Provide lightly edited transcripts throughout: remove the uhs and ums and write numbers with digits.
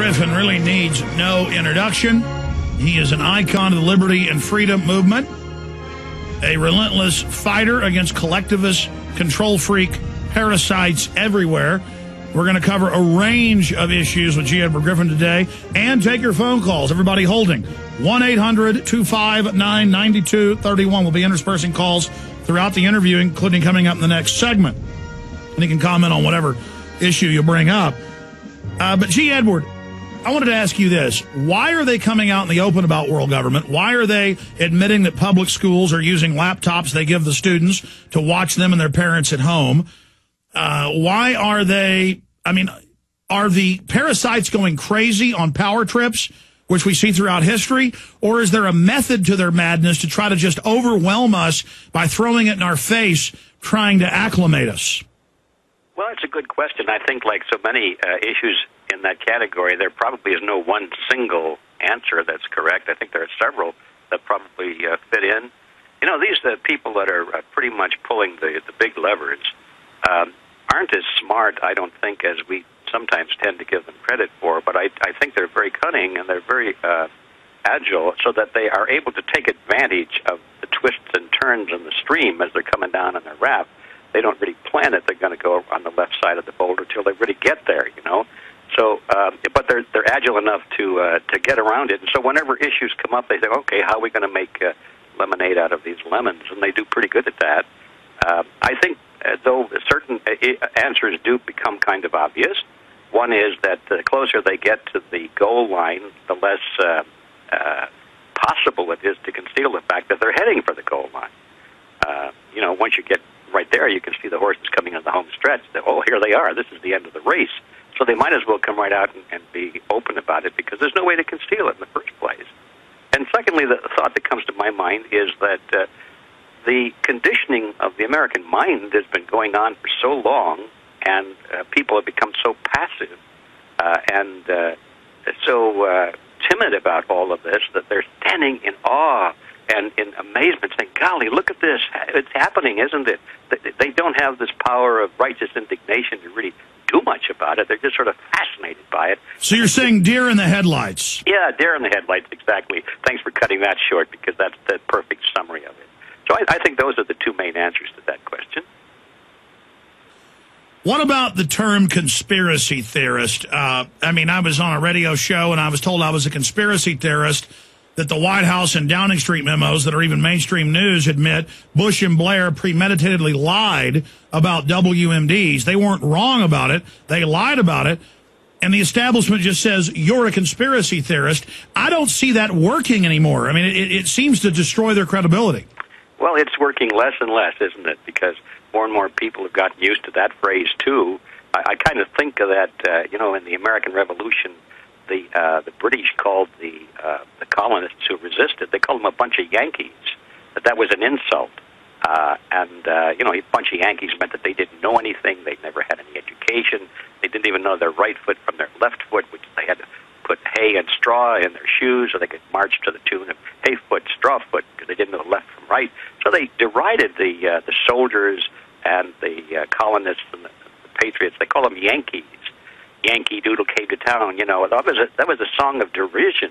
Griffin really needs no introduction. He is an icon of the liberty and freedom movement, a relentless fighter against collectivist, control freak parasites everywhere. We're going to cover a range of issues with G. Edward Griffin today and take your phone calls. Everybody holding. 1-800-259-9231. We'll be interspersing calls throughout the interview, including coming up in the next segment. And you can comment on whatever issue you bring up. But G. Edward, I wanted to ask you this. Why are they coming out in the open about world government? Why are they admitting that public schools are using laptops they give the students to watch them and their parents at home? Why are they, are the parasites going crazy on power trips, which we see throughout history? Or is there a method to their madness to try to just overwhelm us by throwing it in our face, trying to acclimate us? Well, it's a good question. I think like so many issues in that category, there probably is no one single answer that's correct. I think there are several that probably fit in. You know, these people that are pretty much pulling the big levers aren't as smart, I don't think, as we sometimes tend to give them credit for, but I think they're very cunning and they're very agile so that they are able to take advantage of the twists and turns in the stream as they're coming down on their raft. They don't really plan it. They're going to go on the left side of the boulder till they really get there, you know. So, but they're agile enough to get around it. And so whenever issues come up, they say, okay, how are we going to make lemonade out of these lemons? And they do pretty good at that. I think, though, certain answers do become kind of obvious. One is that the closer they get to the goal line, the less possible it is to conceal the fact that they're heading for the goal line. You know, once you get right there, you can see the horses coming on the home stretch. Oh, here they are. This is the end of the race. So they might as well come right out and be open about it because there's no way to conceal it in the first place. And secondly, the thought that comes to my mind is that the conditioning of the American mind has been going on for so long, and people have become so passive and so timid about all of this that they're standing in awe and in amazement, saying, golly, look at this. It's happening, isn't it? They don't have this power of righteous indignation to really do much about it. They're just sort of fascinated by it. So you're saying deer in the headlights. Yeah, deer in the headlights, exactly. Thanks for cutting that short, because that's the perfect summary of it. So I think those are the two main answers to that question. What about the term conspiracy theorist? I was on a radio show, and I was told I was a conspiracy theorist, that the White House and Downing Street memos that are even mainstream news admit Bush and Blair premeditatedly lied about WMDs. They weren't wrong about it. They lied about it. And the establishment just says, you're a conspiracy theorist. I don't see that working anymore. I mean, it seems to destroy their credibility. Well, it's working less and less, isn't it? Because more and more people have gotten used to that phrase, too. I kind of think of that, in the American Revolution, the British called the colonists who resisted, they called them a bunch of Yankees. That was an insult. A bunch of Yankees meant that they didn't know anything, they'd never had any education, they didn't even know their right foot from their left foot, which they had to put hay and straw in their shoes so they could march to the tune of hay foot, straw foot, because they didn't know left from right. So they derided the soldiers and the colonists and the patriots. They called them Yankees. Yankee Doodle came to town, that was a song of derision.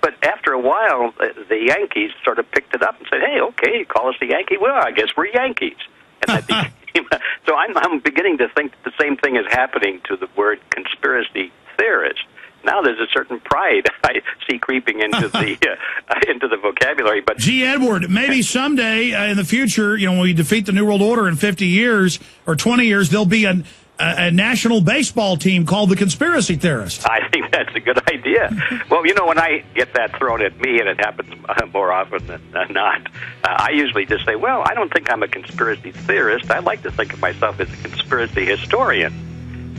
But after a while, the Yankees sort of picked it up and said, hey, okay, you call us the Yankee? Well, I guess we're Yankees. And that became, so I'm beginning to think that the same thing is happening to the word conspiracy theorist. Now there's a certain pride I see creeping into the vocabulary. But G. Edward, maybe someday in the future, when we defeat the New World Order in 50 years or 20 years, there'll be a national baseball team called the Conspiracy Theorist. I think that's a good idea. Well, when I get that thrown at me, and it happens more often than not, I usually just say, well, I don't think I'm a conspiracy theorist. I like to think of myself as a conspiracy historian.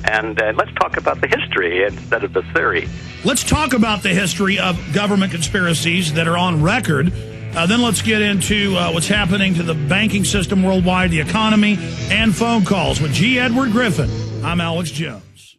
And let's talk about the history instead of the theory. Let's talk about the history of government conspiracies that are on record. Then let's get into what's happening to the banking system worldwide, the economy, and phone calls with G. Edward Griffin. I'm Alex Jones.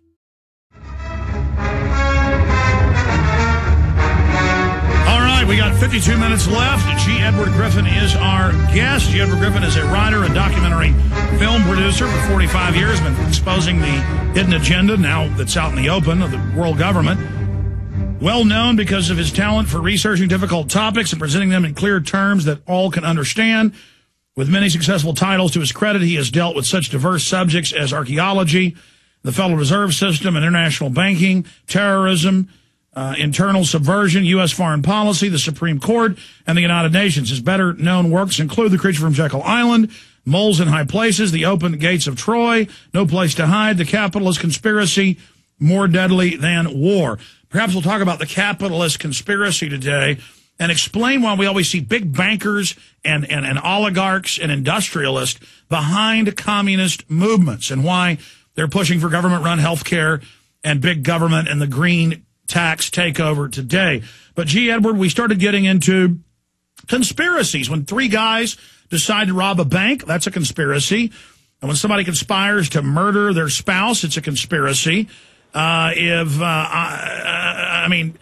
All right, we got 52 minutes left. G. Edward Griffin is our guest. G. Edward Griffin is a writer and documentary film producer for 45 years, been exposing the hidden agenda now that's out in the open of the world government. Well known because of his talent for researching difficult topics and presenting them in clear terms that all can understand. With many successful titles to his credit, he has dealt with such diverse subjects as archaeology, the Federal Reserve System, and international banking, terrorism, internal subversion, U.S. foreign policy, the Supreme Court, and the United Nations. His better-known works include The Creature from Jekyll Island, Moles in High Places, The Open Gates of Troy, No Place to Hide, The Capitalist Conspiracy, More Deadly Than War. Perhaps we'll talk about the capitalist conspiracy today and explain why we always see big bankers and oligarchs and industrialists behind communist movements and why they're pushing for government-run health care and big government and the green tax takeover today. But, G. Edward, we started getting into conspiracies. When three guys decide to rob a bank, that's a conspiracy. And when somebody conspires to murder their spouse, it's a conspiracy.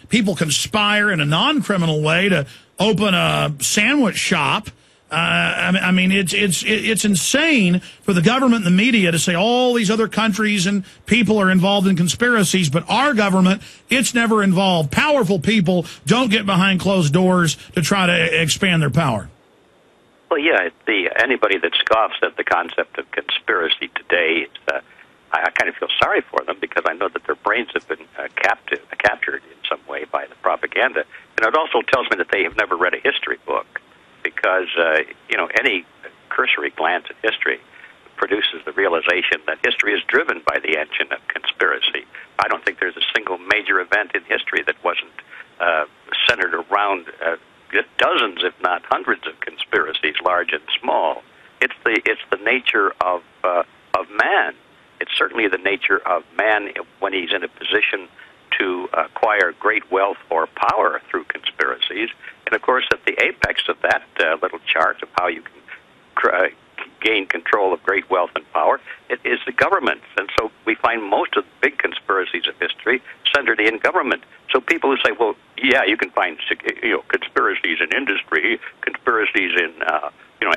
People conspire in a non-criminal way to open a sandwich shop. It's insane for the government and the media to say all these other countries and people are involved in conspiracies, but our government, it's never involved. Powerful people don't get behind closed doors to try to expand their power. Well, yeah, anybody that scoffs at the concept of conspiracy today, I kind of feel sorry for them because I know that their brains have been captured in some way by the propaganda. And it also tells me that they have never read a history book because, any cursory glance at history produces the realization that history is driven by the engine of conspiracy. I don't think there's a single major event in history that wasn't centered around dozens, if not hundreds, of conspiracies, large and small. It's the nature of man. It's certainly the nature of man when he's in a position to acquire great wealth or power through conspiracies. And, of course, at the apex of that little chart of how you can gain control of great wealth and power, it is the government. And so we find most of the big conspiracies of history centered in government. So people who say, well, yeah, you can find conspiracies in industry, conspiracies in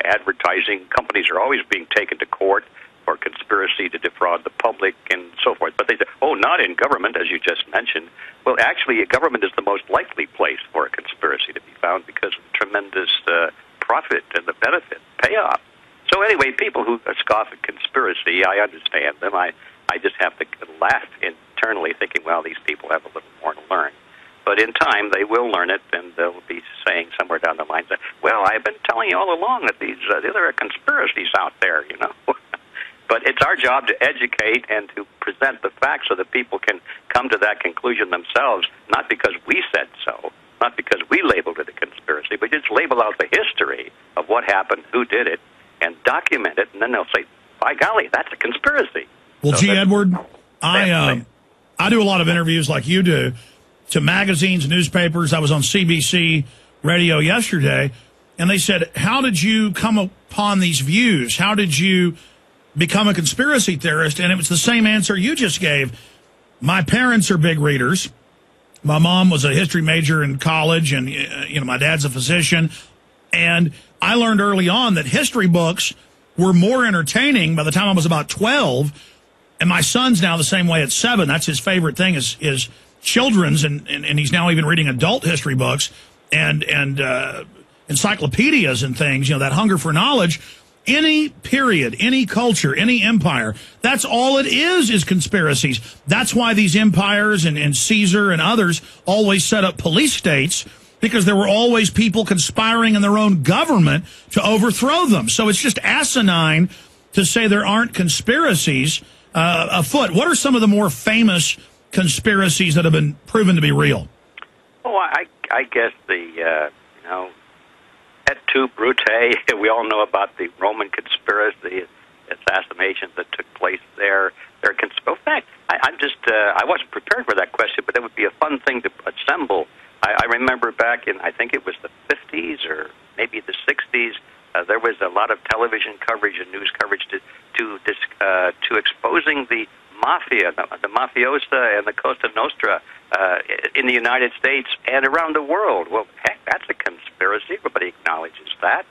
advertising. Companies are always being taken to court or conspiracy to defraud the public and so forth. But they say, oh, not in government, as you just mentioned. Well, actually, a government is the most likely place for a conspiracy to be found because of the tremendous profit and the benefit payoff. So anyway, people who scoff at conspiracy, I understand them. I just have to laugh internally thinking, well, these people have a little more to learn. But in time, they will learn it, and they'll be saying somewhere down the line that, well, I've been telling you all along that there are conspiracies out there, But it's our job to educate and to present the facts so that people can come to that conclusion themselves, not because we said so, not because we labeled it a conspiracy, but just label out the history of what happened, who did it, and document it, and then they'll say, by golly, that's a conspiracy. Well, so Edward, I do a lot of interviews like you do to magazines, newspapers. I was on CBC radio yesterday, and they said, how did you come upon these views? How did you become a conspiracy theorist? And it was the same answer you just gave. My parents are big readers. My mom was a history major in college, and my dad's a physician. And I learned early on that history books were more entertaining by the time I was about 12. And my son's now the same way at 7. That's his favorite thing is children's, and he's now even reading adult history books and encyclopedias and things, that hunger for knowledge. Any period, any culture, any empire, that's all it is conspiracies. That's why these empires and Caesar and others always set up police states, because there were always people conspiring in their own government to overthrow them. So it's just asinine to say there aren't conspiracies afoot. What are some of the more famous conspiracies that have been proven to be real? Oh, I guess et tu, Brute. We all know about the Roman conspiracy, assassinations that took place there. In fact, I wasn't prepared for that question, but that would be a fun thing to assemble. I remember back in, I think it was the 50s or maybe the 60s, there was a lot of television coverage and news coverage to exposing the Mafia, the mafiosa and the Cosa Nostra in the United States and around the world. Well, heck, that's a conspiracy. Everybody acknowledges that.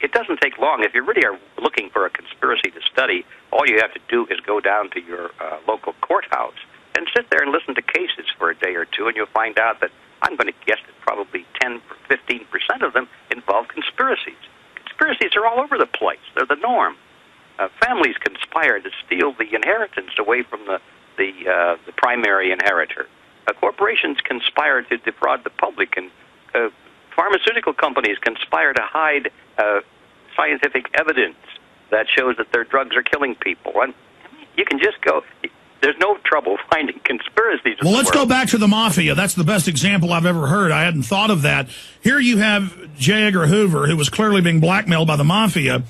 It doesn't take long. If you really are looking for a conspiracy to study, all you have to do is go down to your local courthouse and sit there and listen to cases for a day or two, and you'll find out that I'm going to guess that probably 10 or 15% of them involve conspiracies. Conspiracies are all over the place. They're the norm. Families conspire to steal the inheritance away from the primary inheritor. Corporations conspire to defraud the public, and pharmaceutical companies conspire to hide scientific evidence that shows that their drugs are killing people. And you can just go. There's no trouble finding conspiracies. Well, let's go back to the Mafia. That's the best example I've ever heard. I hadn't thought of that. Here you have J. Edgar Hoover, who was clearly being blackmailed by the Mafia,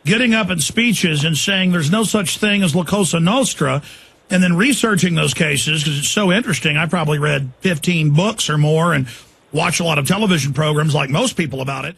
getting up in speeches and saying there's no such thing as La Cosa Nostra, and then researching those cases because it's so interesting. I probably read 15 books or more and watched a lot of television programs like most people about it.